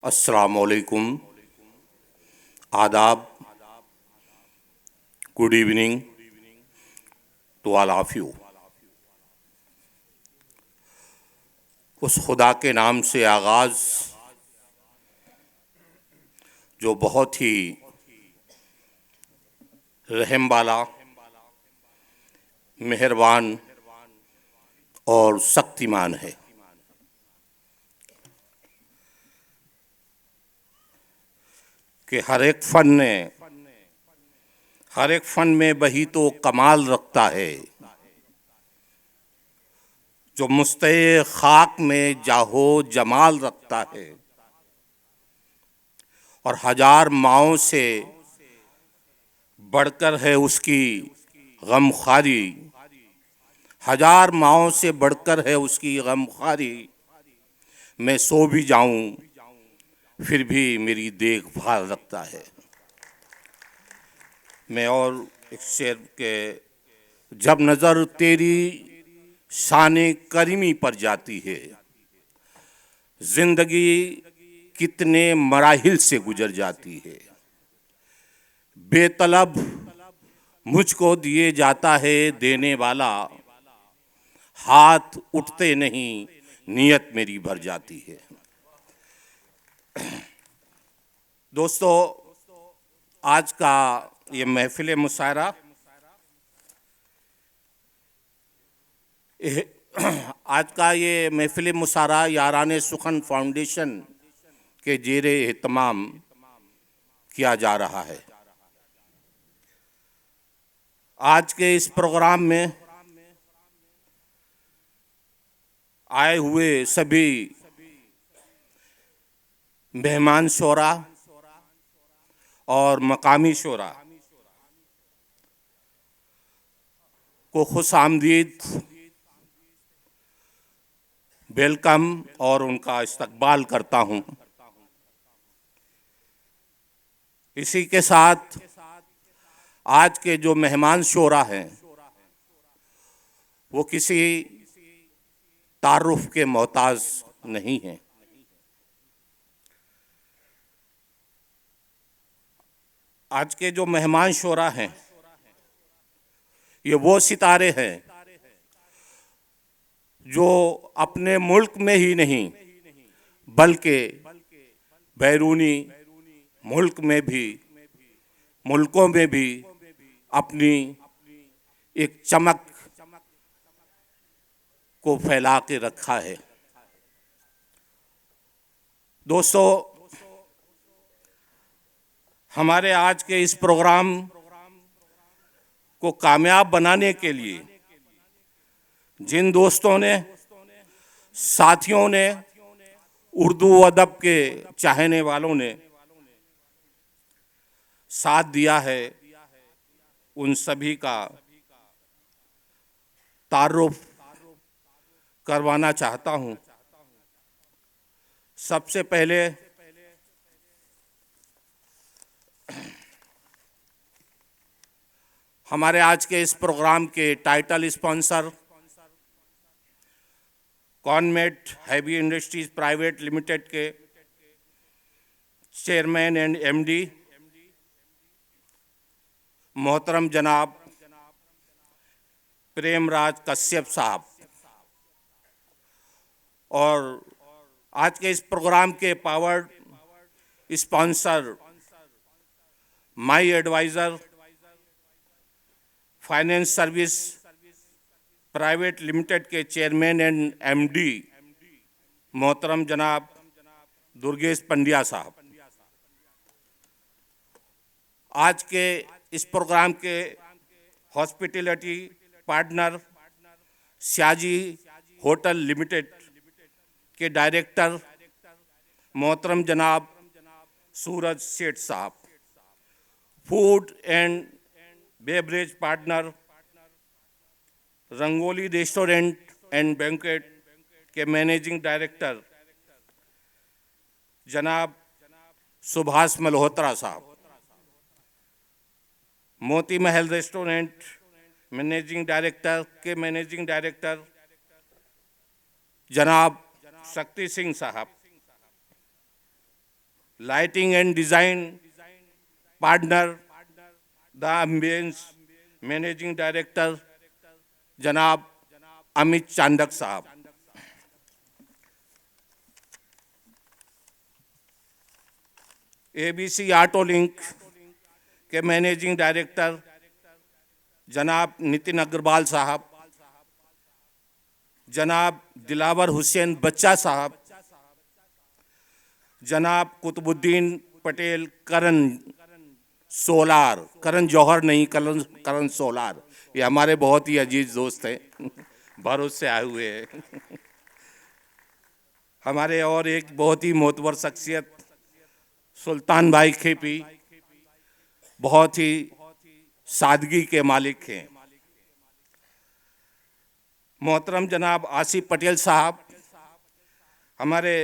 अस्सलामुअलैकुम, आदाब, good evening to all of you. उस खुदा के नाम से आगाज़ जो बहुत ही रहम वाला, मेहरबान और शक्तिमान है। कि हर एक फ़न में वही तो कमाल रखता है जो मुस्तए खाक में जाहो जमाल रखता है। और हजार माओं से बढ़कर है उसकी गमखारी, हजार माओं से बढ़कर है उसकी गमखारी। मैं सो भी जाऊं फिर भी मेरी देखभाल रखता है। मैं और एक शेर के, जब नज़र तेरी शाने करीमी पर जाती है, जिंदगी कितने मराहिल से गुजर जाती है। बेतलब मुझको दिए जाता है देने वाला, हाथ उठते नहीं नीयत मेरी भर जाती है। दोस्तों, आज का ये महफिल मुशायरा आज का ये महफिल मुशायरा याराने सुखन फाउंडेशन के जेरे एहतमाम किया जा रहा है। आज के इस प्रोग्राम में आए हुए सभी मेहमान शोरा और मकामी शोरा को खुश आमदीद, वेलकम और उनका इस्तकबाल करता हूं। इसी के साथ आज के जो मेहमान शोरा हैं वो किसी तारुफ के मोहताज नहीं हैं। आज के जो मेहमान शोरा हैं ये वो सितारे हैं जो अपने मुल्क में ही नहीं बल्कि बैरूनी मुल्कों में भी अपनी एक चमक को फैला के रखा है। दोस्तों, हमारे आज के इस प्रोग्राम को कामयाब बनाने के लिए जिन दोस्तों ने, साथियों ने, उर्दू अदब के चाहने वालों ने साथ दिया है, उन सभी का तारुफ करवाना चाहता हूं। सबसे पहले हमारे आज के इस प्रोग्राम के title sponsor Conmet heavy industries private limited के चेयरमैन एंड एमडी मोहतरम जनाब प्रेमराज कश्यप साहब, और आज के इस प्रोग्राम के powered sponsor my adviser finance service private limited के चेयरमैन एंड एमडी मोहतरम जनाब दुर्गेश पंड्या साहब। आज के इस प्रोग्राम के hospitality partner Shaji hotel limited के डायरेक्टर मोहतरम जनाब सूरज सेठ साहब। Food and beverage partner rangoli restaurant and banquet के मैनेजिंग डायरेक्टर जनाब सुभाष मल्होत्रा साहब। Moti Mahal restaurant managing director जनाब शक्ति सिंह साहब। Lighting and design partner the ambience managing director जनाब अमित चांदक साहब, एबीसी ऑटो लिंक के मैनेजिंग डायरेक्टर जनाब नितिन अग्रवाल साहब, जनाब दिलावर हुसैन बच्चा साहब, जनाब कुतुबुद्दीन पटेल करण सोलार, करण जौहर नहीं, करण सोलार, ये हमारे बहुत ही अजीज दोस्त हैं, भरूच से आए हुए हैं। हमारे और एक बहुत ही मोतबर शख्सियत सुल्तान भाई खेपी, बहुत ही सादगी के मालिक हैं। मोहतरम जनाब आसिफ पटेल साहब, हमारे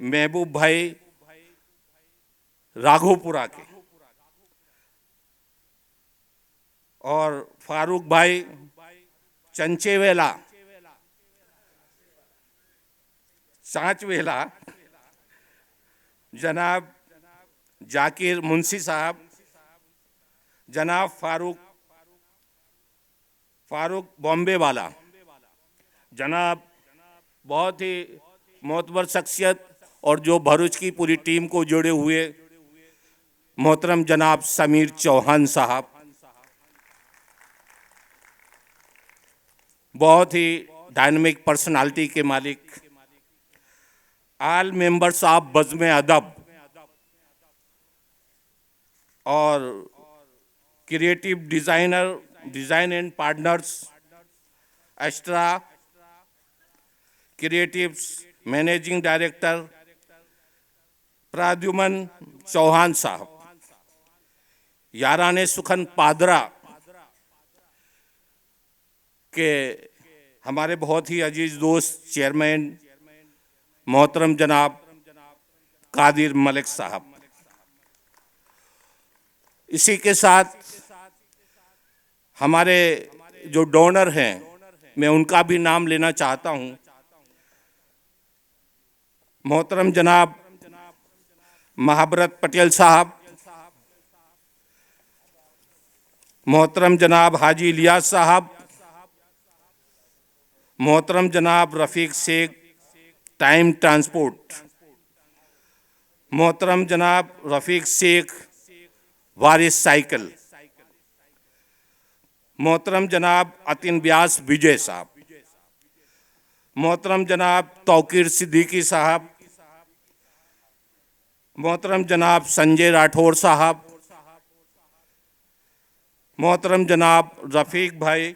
महबूब भाई राघोपुरा के, और फारूक भाई चंचेवेला सांचवेला, जनाब जाकिर मुंशी साहब, जनाब फारूक बॉम्बे वाला, जनाब बहुत ही मोतबर शख्सियत और जो भरूच की पूरी टीम को जोड़े हुए मोहतरम जनाब समीर चौहान साहब, बहुत ही डायनामिक पर्सनालिटी के मालिक, आल मेंबर्स ऑफ बज़्म अदब और creative designer design and partners Astra creatives managing director Pradyuman Chauhan साहब, याराने सुखन पादरा के हमारे बहुत ही अजीज दोस्त चेयरमैन मोहतरम जनाब कादिर मलिक साहब। इसी के साथ हमारे जो डोनर हैं, मैं उनका भी नाम लेना चाहता हूं। मोहतरम जनाब महाबरत पटेल साहब, मोहतरम जनाब हाजी इलियास साहब, मोहतरम जनाब रफ़ीक शेख टाइम ट्रांसपोर्ट, मोहतरम जनाब रफ़ीक शेख वारिस साइकिल, मोहतरम जनाब अतिन व्यास विजय साहब, मोहतरम जनाब तौकीर सिद्दीकी साहब, मोहतरम जनाब संजय राठौर साहब, मोहतरम जनाब रफ़ीक भाई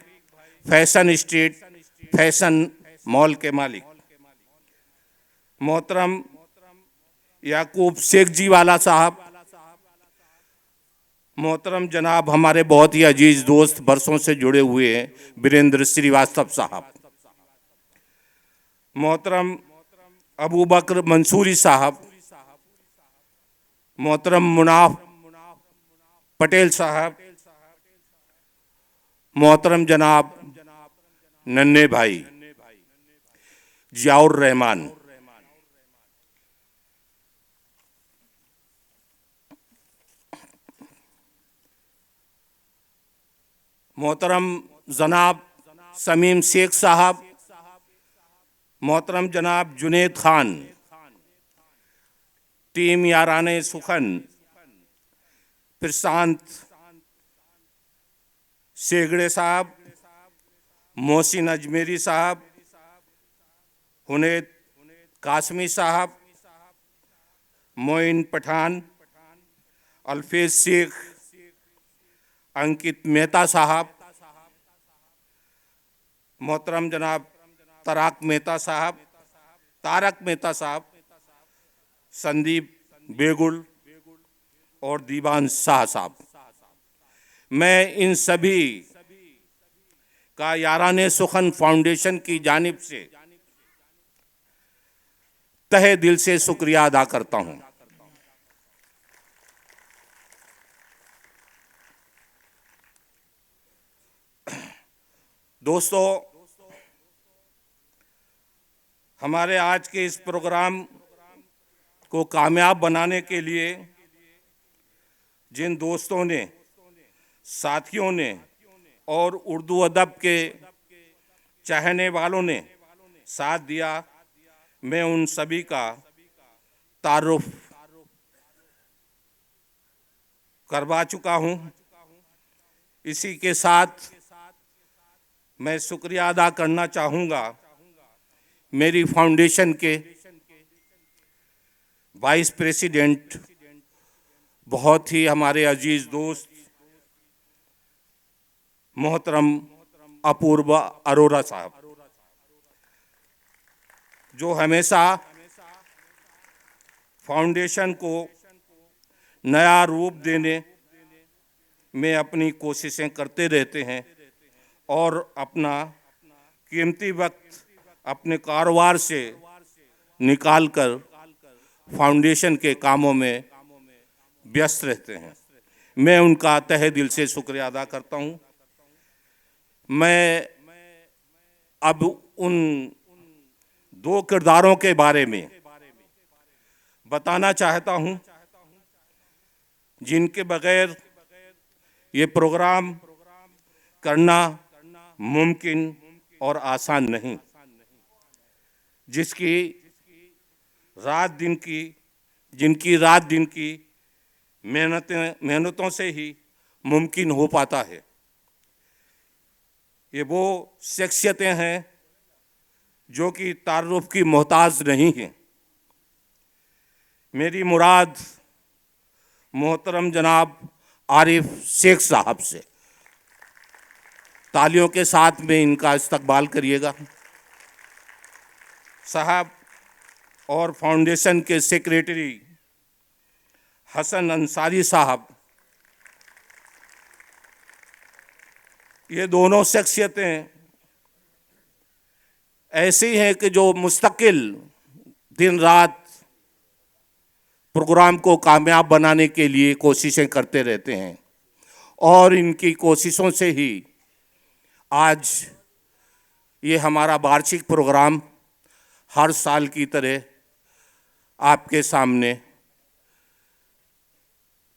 फैशन स्ट्रीट फैशन मॉल के मालिक, मोहतरम याकूब शेख जी वाला साहब, मोहतरम जनाब हमारे बहुत ही अजीज दोस्त बरसों से जुड़े हुए हैं वीरेंद्र श्रीवास्तव साहब, मोहतरम अबू बकर मंसूरी साहब, मोहतरम मुनाफ पटेल साहब, मोहतरम जनाब नन्हे भाई जियाउर रहमान, मोहतरम जनाब समीम शेख साहब, मोहतरम जनाब जुनेद खान, टीम याराने सुखन प्रशांत शेगड़े साहब, मोहसिन अजमेरी साहब, हुनैद कासमी साहब, मोइन पठान, अल्फेज शेख, अंकित मेहता साहब, मोहतरम जनाब तारक मेहता साहब, संदीप बेगुल और दीवान शाह साहब। मैं इन सभी का याराने सुखन फाउंडेशन की जानिब से तहे दिल से शुक्रिया अदा करता हूं। दोस्तों, हमारे आज के इस प्रोग्राम को कामयाब बनाने के लिए जिन दोस्तों ने, साथियों ने और उर्दू अदब के चाहने वालों ने साथ दिया, मैं उन सभी का तारुफ करवा चुका हूं। इसी के साथ मैं शुक्रिया अदा करना चाहूँगा मेरी फाउंडेशन के वाइस प्रेसिडेंट, बहुत ही हमारे अजीज़ दोस्त मोहतरम अपूर्वा अरोरा साहब, जो हमेशा फाउंडेशन को नया रूप देने में अपनी कोशिशें करते रहते हैं और अपना कीमती वक्त अपने कारोबार से निकालकर फाउंडेशन के कामों में व्यस्त रहते हैं। मैं उनका तहे दिल से शुक्रिया अदा करता हूं। मैं अब उन दो किरदारों के बारे में बताना चाहता हूं जिनके बगैर ये प्रोग्राम करना मुमकिन और आसान नहीं, जिनकी रात दिन की मेहनतों से ही मुमकिन हो पाता है। ये वो शख्सियतें हैं जो कि तारुफ की मोहताज नहीं हैं। मेरी मुराद मोहतरम जनाब आरिफ शेख साहब से। तालियों के साथ में इनका इस्तकबाल करिएगा साहब। और फाउंडेशन के सेक्रेटरी हसन अंसारी साहब, ये दोनों शख्सियतें ऐसी हैं कि जो मुस्तकिल दिन रात प्रोग्राम को कामयाब बनाने के लिए कोशिशें करते रहते हैं और इनकी कोशिशों से ही आज ये हमारा वार्षिक प्रोग्राम हर साल की तरह आपके सामने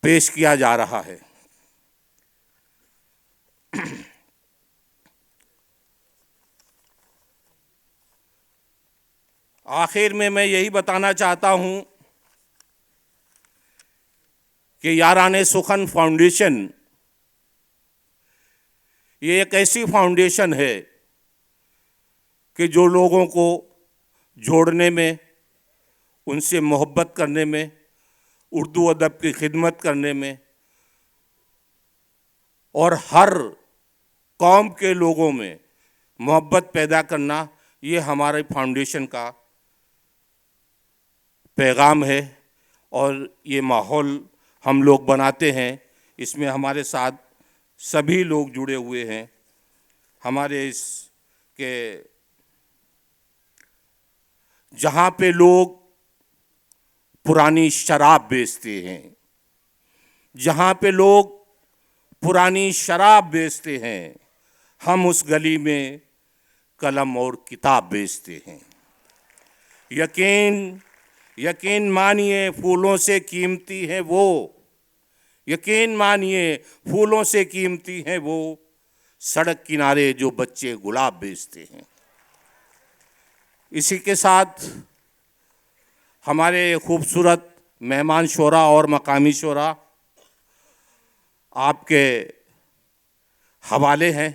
पेश किया जा रहा है। आखिर में मैं यही बताना चाहता हूं कि याराने सुखन फाउंडेशन ये एक ऐसी फाउंडेशन है कि जो लोगों को जोड़ने में, उनसे मोहब्बत करने में, उर्दू अदब की खिदमत करने में और हर कौम के लोगों में मोहब्बत पैदा करना, ये हमारे फाउंडेशन का पैगाम है। और ये माहौल हम लोग बनाते हैं, इसमें हमारे साथ सभी लोग जुड़े हुए हैं। हमारे इस के जहाँ पे लोग पुरानी शराब बेचते हैं, जहाँ पे लोग पुरानी शराब बेचते हैं, हम उस गली में कलम और किताब बेचते हैं। यकीन मानिए फूलों से कीमती है वो, यकीन मानिए फूलों से कीमती हैं वो, सड़क किनारे जो बच्चे गुलाब बेचते हैं। इसी के साथ हमारे खूबसूरत मेहमान शोरा और मकामी शोरा आपके हवाले हैं।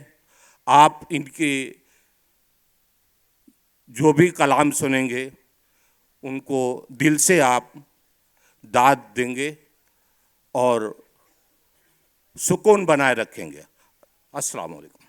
आप इनके जो भी कलाम सुनेंगे उनको दिल से आप दाद देंगे और सुकून बनाए रखेंगे। अस्सलाम वालेकुम।